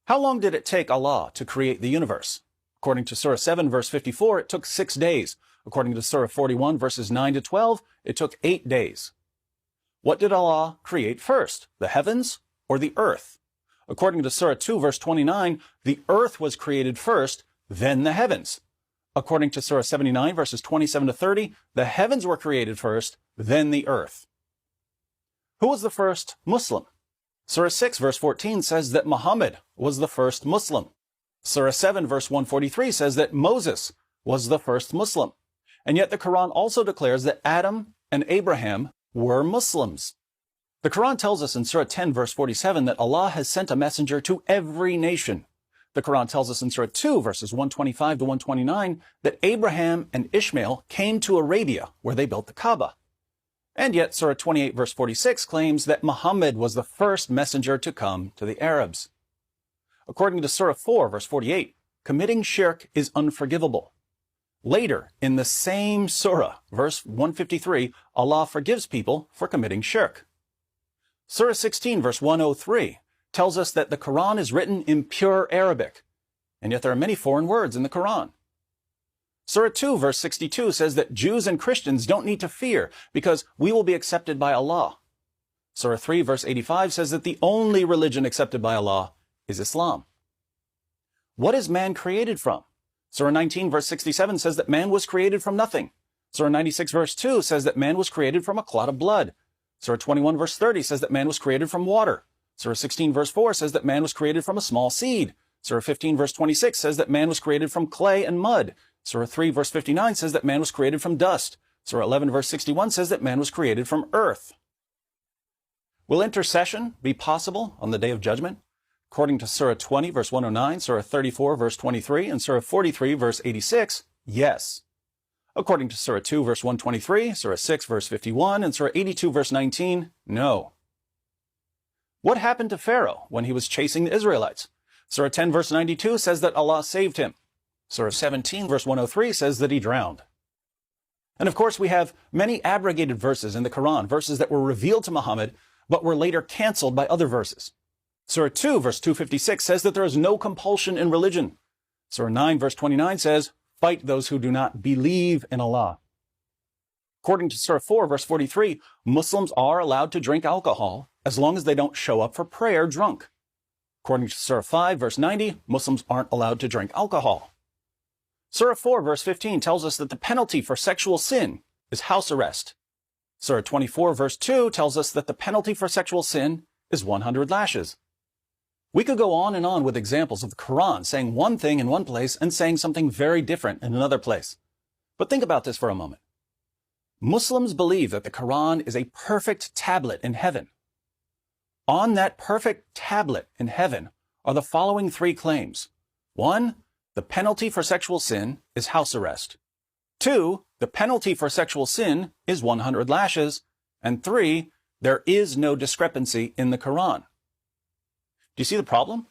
How long did it take Allah to create the universe? According to Surah 7, verse 54, it took 6 days. According to Surah 41, verses 9 to 12, it took 8 days. What did Allah create first, the heavens or the earth? According to Surah 2, verse 29, the earth was created first, then the heavens. According to Surah 79, verses 27 to 30, the heavens were created first, then the earth. Who was the first Muslim? Surah 6, verse 14 says that Muhammad was the first Muslim. Surah 7, verse 143 says that Moses was the first Muslim. And yet the Quran also declares that Adam and Abraham were Muslims. The Quran tells us in Surah 10, verse 47 that Allah has sent a messenger to every nation. The Quran tells us in Surah 2, verses 125 to 129, that Abraham and Ishmael came to Arabia, where they built the Kaaba. And yet Surah 28, verse 46 claims that Muhammad was the first messenger to come to the Arabs. According to Surah 4, verse 48, committing shirk is unforgivable. Later, in the same surah, verse 153, Allah forgives people for committing shirk. Surah 16, verse 103, tells us that the Quran is written in pure Arabic, and yet there are many foreign words in the Quran. Surah 2, verse 62 says that Jews and Christians don't need to fear because we will be accepted by Allah. Surah 3, verse 85 says that the only religion accepted by Allah is Islam. What is man created from? Surah 19, verse 67 says that man was created from nothing. Surah 96, verse 2 says that man was created from a clot of blood. Surah 21, verse 30 says that man was created from water. Surah 16, verse 4 says that man was created from a small seed. Surah 15, verse 26 says that man was created from clay and mud. Surah 3, verse 59 says that man was created from dust. Surah 11, verse 61 says that man was created from earth. Will intercession be possible on the Day of Judgment? According to Surah 20, verse 109, Surah 34, verse 23, and Surah 43, verse 86, yes. According to Surah 2, verse 123, Surah 6, verse 51, and Surah 82, verse 19, no. What happened to Pharaoh when he was chasing the Israelites? Surah 10, verse 92 says that Allah saved him. Surah 17, verse 103 says that he drowned. And of course, we have many abrogated verses in the Quran, verses that were revealed to Muhammad, but were later canceled by other verses. Surah 2, verse 256 says that there is no compulsion in religion. Surah 9, verse 29 says, fight those who do not believe in Allah. According to Surah 4, verse 43, Muslims are allowed to drink alcohol as long as they don't show up for prayer drunk. According to Surah 5, verse 90, Muslims aren't allowed to drink alcohol. Surah 4, verse 15 tells us that the penalty for sexual sin is house arrest. Surah 24, verse 2 tells us that the penalty for sexual sin is 100 lashes. We could go on and on with examples of the Quran saying one thing in one place and saying something very different in another place. But think about this for a moment. Muslims believe that the Quran is a perfect tablet in heaven. On that perfect tablet in heaven are the following 3 claims. 1, the penalty for sexual sin is house arrest. 2, the penalty for sexual sin is 100 lashes. And 3, there is no discrepancy in the Quran. Do you see the problem?